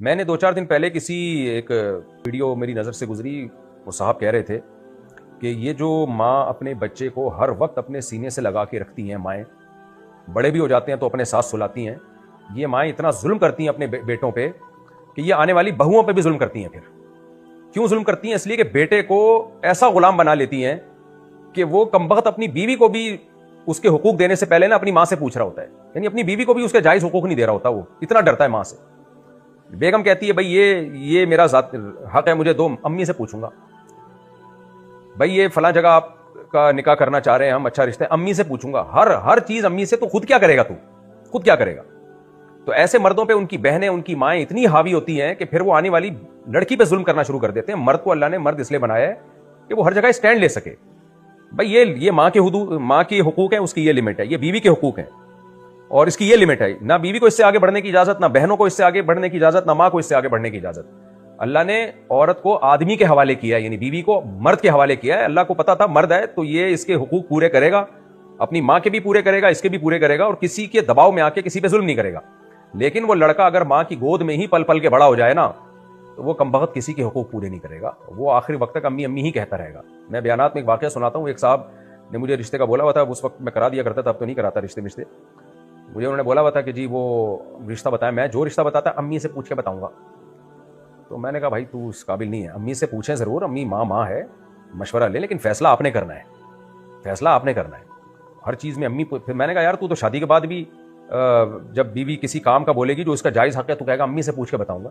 میں نے 2-4 دن پہلے کسی ایک ویڈیو میری نظر سے گزری، وہ صاحب کہہ رہے تھے کہ یہ جو ماں اپنے بچے کو ہر وقت اپنے سینے سے لگا کے رکھتی ہیں، مائیں بڑے بھی ہو جاتے ہیں تو اپنے ساتھ سلاتی ہیں، یہ مائیں اتنا ظلم کرتی ہیں اپنے بیٹوں پہ کہ یہ آنے والی بہوؤں پہ بھی ظلم کرتی ہیں۔ پھر کیوں ظلم کرتی ہیں؟ اس لیے کہ بیٹے کو ایسا غلام بنا لیتی ہیں کہ وہ کمبخت اپنی بیوی کو بھی اس کے حقوق دینے سے پہلے نا اپنی ماں سے پوچھ رہا ہوتا ہے، یعنی اپنی بیوی کو بھی اس کے جائز حقوق نہیں دے رہا ہوتا، وہ اتنا ڈرتا ہے ماں سے۔ بیگم کہتی ہے بھائی یہ میرا ذات حق ہے، مجھے دو، امی سے پوچھوں گا۔ بھائی یہ فلاں جگہ آپ کا نکاح کرنا چاہ رہے ہیں ہم، اچھا رشتہ ہے، امی سے پوچھوں گا، ہر چیز امی سے۔ تو خود کیا کرے گا؟ تو خود کیا کرے گا؟ تو ایسے مردوں پہ ان کی بہنیں، ان کی مائیں اتنی حاوی ہوتی ہیں کہ پھر وہ آنے والی لڑکی پہ ظلم کرنا شروع کر دیتے ہیں۔ مرد کو اللہ نے مرد اس لیے بنایا ہے کہ وہ ہر جگہ اسٹینڈ لے سکے۔ بھائی یہ ماں کے حدود، ماں کے حقوق ہیں، اس کی یہ لمٹ ہے، یہ بیوی کے حقوق ہیں اور اس کی یہ لمٹ ہے۔ نہ بیوی کو اس سے آگے بڑھنے کی اجازت، نہ بہنوں کو اس سے آگے بڑھنے کی اجازت، نہ ماں کو اس سے آگے بڑھنے کی اجازت۔ اللہ نے عورت کو آدمی کے حوالے کیا ہے، یعنی بیوی کو مرد کے حوالے کیا ہے۔ اللہ کو پتا تھا مرد ہے تو یہ اس کے حقوق پورے کرے گا، اپنی ماں کے بھی پورے کرے گا، اس کے بھی پورے کرے گا، اور کسی کے دباؤ میں آ کے کسی پہ ظلم نہیں کرے گا۔ لیکن وہ لڑکا اگر ماں کی گود میں ہی پل پل کے بڑا ہو جائے نا، تو وہ کمبخت کسی کے حقوق پورے نہیں کرے گا، وہ آخری وقت تک امی امی ہی کہتا رہے گا۔ میں بیانات میں ایک واقعہ سناتا ہوں۔ ایک صاحب نے مجھے رشتے کا بولا ہوا تھا، اس وقت میں کرا دیا کرتا تھا، اب تو نہیں کراتا رشتے۔ مجھے انہوں نے بولا ہوا تھا کہ جی وہ رشتہ بتایا، میں جو رشتہ بتاتا امی سے پوچھ کے بتاؤں گا۔ تو میں نے کہا بھائی تو اس قابل نہیں ہے، امی سے پوچھیں ضرور، امی ماں ہے، مشورہ لے، لیکن فیصلہ آپ نے کرنا ہے، فیصلہ آپ نے کرنا ہے ہر چیز میں امی۔ پھر میں نے کہا یار تو شادی کے بعد بھی جب بیوی کسی کام کا بولے گی جو اس کا جائز حق ہے، تو کہے گا امی سے پوچھ کے بتاؤں گا۔